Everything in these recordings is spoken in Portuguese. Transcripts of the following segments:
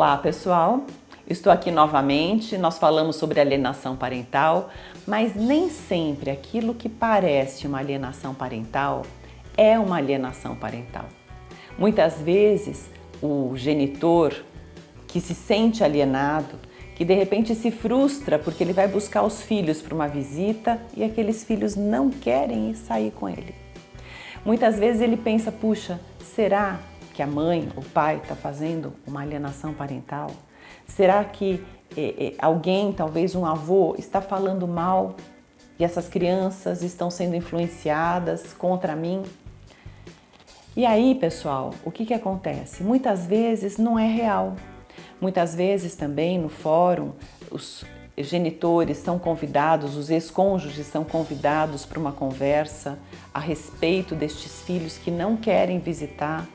Olá pessoal, estou aqui novamente, nós falamos sobre alienação parental, mas nem sempre aquilo que parece uma alienação parental é uma alienação parental. Muitas vezes o genitor que se sente alienado, que de repente se frustra porque ele vai buscar os filhos para uma visita e aqueles filhos não querem sair com ele. Muitas vezes ele pensa, puxa, será que a mãe, o pai está fazendo uma alienação parental? Será que alguém, talvez um avô, está falando mal e essas crianças estão sendo influenciadas contra mim? E aí, pessoal, o que acontece? Muitas vezes não é real. Muitas vezes também no fórum os genitores são convidados, os ex-cônjuges são convidados para uma conversa a respeito destes filhos que não querem visitar.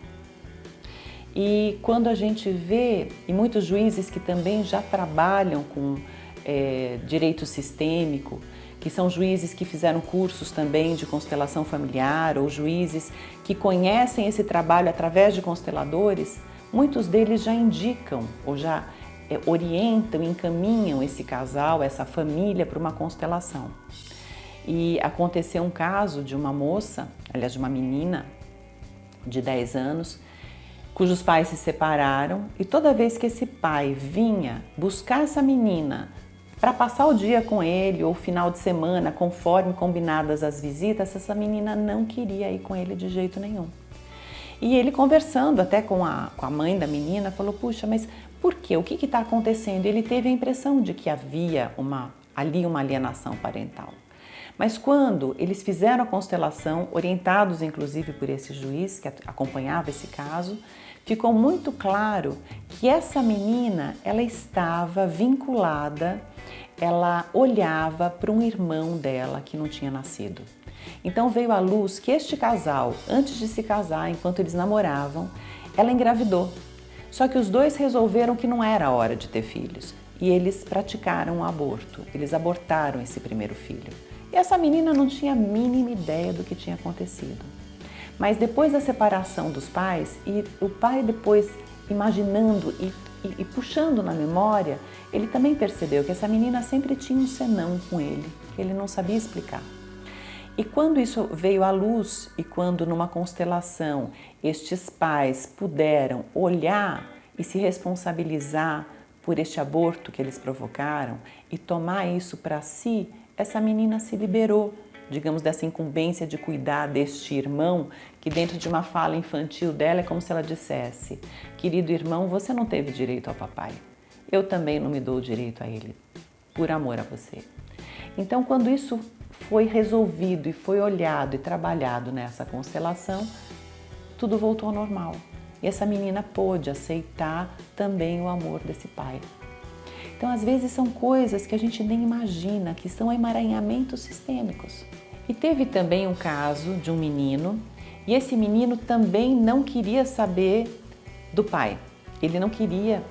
E quando a gente vê, e muitos juízes que também já trabalham com direito sistêmico, que são juízes que fizeram cursos também de constelação familiar ou juízes que conhecem esse trabalho através de consteladores, muitos deles já indicam ou já orientam, encaminham esse casal, essa família para uma constelação. E aconteceu um caso de uma moça, aliás de uma menina de 10 anos, cujos pais se separaram e toda vez que esse pai vinha buscar essa menina para passar o dia com ele ou final de semana, conforme combinadas as visitas, essa menina não queria ir com ele de jeito nenhum. E ele conversando até com a mãe da menina, falou, puxa, mas por quê? O que está acontecendo? Ele teve a impressão de que havia ali uma alienação parental. Mas quando eles fizeram a constelação, orientados inclusive por esse juiz que acompanhava esse caso, ficou muito claro que essa menina, ela estava vinculada, ela olhava para um irmão dela que não tinha nascido. Então veio à luz que este casal, antes de se casar, enquanto eles namoravam, ela engravidou. Só que os dois resolveram que não era a hora de ter filhos e eles praticaram um aborto, eles abortaram esse primeiro filho. E essa menina não tinha a mínima ideia do que tinha acontecido. Mas depois da separação dos pais, e o pai depois imaginando e puxando na memória, ele também percebeu que essa menina sempre tinha um senão com ele, que ele não sabia explicar. E quando isso veio à luz e quando numa constelação estes pais puderam olhar e se responsabilizar por este aborto que eles provocaram e tomar isso para si, essa menina se liberou, digamos, dessa incumbência de cuidar deste irmão, que dentro de uma fala infantil dela é como se ela dissesse, querido irmão, você não teve direito ao papai, eu também não me dou o direito a ele, por amor a você. Então, quando isso foi resolvido e foi olhado e trabalhado nessa constelação, tudo voltou ao normal. E essa menina pôde aceitar também o amor desse pai. Então, às vezes são coisas que a gente nem imagina, que são emaranhamentos sistêmicos. E teve também um caso de um menino, e esse menino também não queria saber do pai. Ele não queria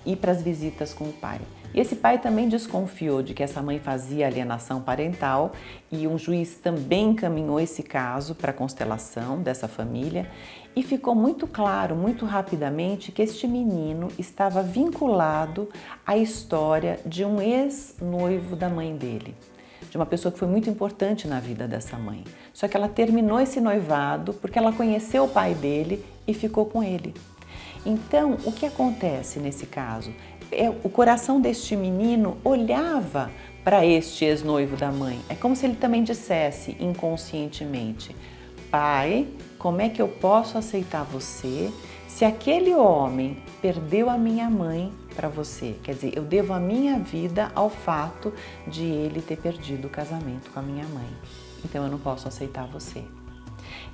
ir para as visitas com o pai. E esse pai também desconfiou de que essa mãe fazia alienação parental e um juiz também encaminhou esse caso para a constelação dessa família e ficou muito claro, muito rapidamente, que este menino estava vinculado à história de um ex-noivo da mãe dele, de uma pessoa que foi muito importante na vida dessa mãe. Só que ela terminou esse noivado porque ela conheceu o pai dele e ficou com ele. Então, o que acontece nesse caso? O coração deste menino olhava para este ex-noivo da mãe. É como se ele também dissesse inconscientemente, pai, como é que eu posso aceitar você se aquele homem perdeu a minha mãe para você? Quer dizer, eu devo a minha vida ao fato de ele ter perdido o casamento com a minha mãe. Então eu não posso aceitar você.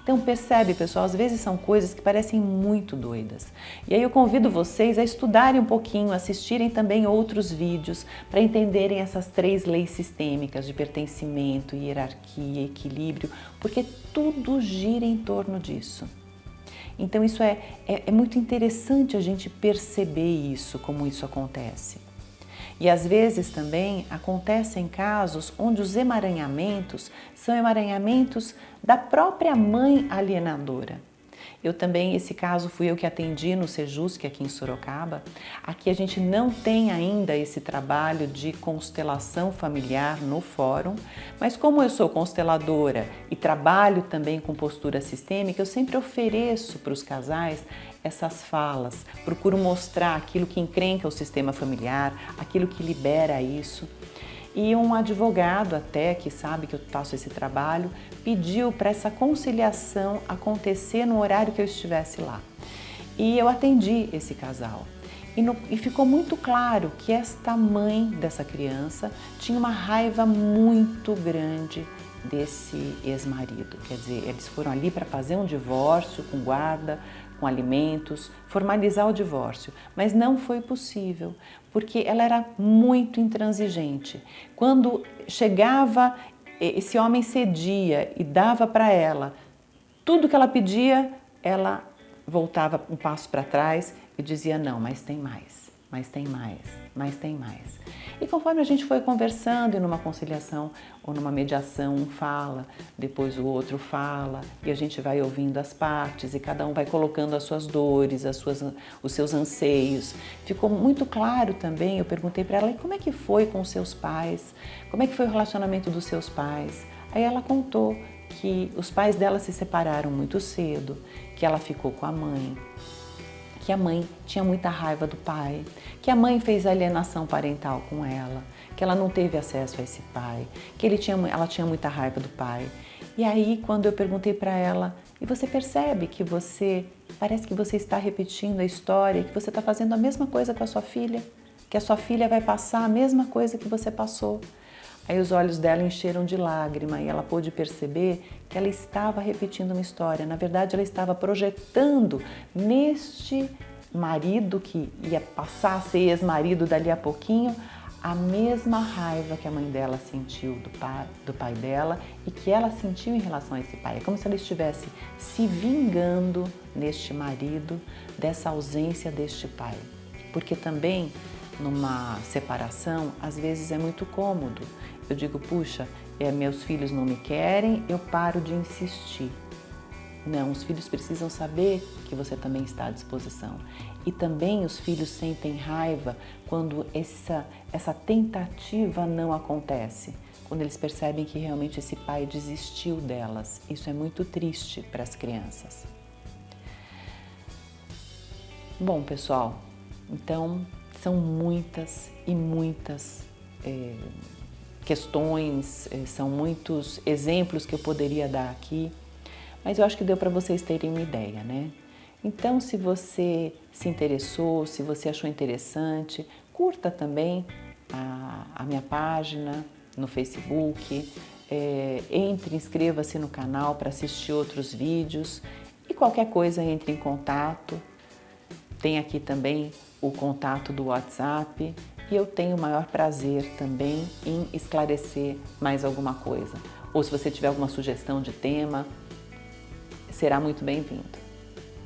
Então percebe, pessoal, às vezes são coisas que parecem muito doidas. E aí eu convido vocês a estudarem um pouquinho, assistirem também outros vídeos para entenderem essas 3 leis sistêmicas de pertencimento, hierarquia, equilíbrio, porque tudo gira em torno disso. Então isso é muito interessante a gente perceber isso, como isso acontece. E às vezes também acontecem casos onde os emaranhamentos são emaranhamentos da própria mãe alienadora. Eu também, esse caso fui eu que atendi no Sejusc aqui em Sorocaba. Aqui a gente não tem ainda esse trabalho de constelação familiar no fórum, mas como eu sou consteladora e trabalho também com postura sistêmica, eu sempre ofereço para os casais essas falas, procuro mostrar aquilo que encrenca o sistema familiar, aquilo que libera isso. E um advogado até, que sabe que eu faço esse trabalho, pediu para essa conciliação acontecer no horário que eu estivesse lá. E eu atendi esse casal. E ficou muito claro que esta mãe dessa criança tinha uma raiva muito grande desse ex-marido. Quer dizer, eles foram ali para fazer um divórcio com guarda, com alimentos, formalizar o divórcio, mas não foi possível, porque ela era muito intransigente. Quando chegava, esse homem cedia e dava para ela tudo que ela pedia, ela voltava um passo para trás e dizia não, mas tem mais, mas tem mais, mas tem mais. E conforme a gente foi conversando e numa conciliação ou numa mediação, um fala, depois o outro fala, e a gente vai ouvindo as partes e cada um vai colocando as suas dores, os seus anseios. Ficou muito claro também, eu perguntei para ela, e como é que foi com os seus pais? Como é que foi o relacionamento dos seus pais? Aí ela contou que os pais dela se separaram muito cedo, que ela ficou com a mãe, que a mãe tinha muita raiva do pai, que a mãe fez alienação parental com ela, que ela não teve acesso a esse pai, que ela tinha muita raiva do pai. E aí, quando eu perguntei para ela, e você percebe que parece que você está repetindo a história, que você está fazendo a mesma coisa com a sua filha, que a sua filha vai passar a mesma coisa que você passou. Aí os olhos dela encheram de lágrima e ela pôde perceber que ela estava repetindo uma história. Na verdade, ela estava projetando neste marido que ia passar a ser ex-marido dali a pouquinho, a mesma raiva que a mãe dela sentiu do pai dela e que ela sentiu em relação a esse pai. É como se ela estivesse se vingando neste marido dessa ausência deste pai. Porque também numa separação, às vezes é muito cômodo. Eu digo, puxa, meus filhos não me querem, eu paro de insistir. Não, os filhos precisam saber que você também está à disposição. E também os filhos sentem raiva quando essa tentativa não acontece, quando eles percebem que realmente esse pai desistiu delas. Isso é muito triste para as crianças. Bom, pessoal, então são muitas e muitas questões, são muitos exemplos que eu poderia dar aqui, mas eu acho que deu para vocês terem uma ideia, né? Então, se você se interessou, se você achou interessante, curta também a minha página no Facebook, inscreva-se no canal para assistir outros vídeos e qualquer coisa entre em contato. Tem aqui também o contato do WhatsApp e eu tenho o maior prazer também em esclarecer mais alguma coisa. Ou se você tiver alguma sugestão de tema, será muito bem-vindo.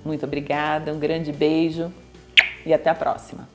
Muito obrigada, um grande beijo e até a próxima!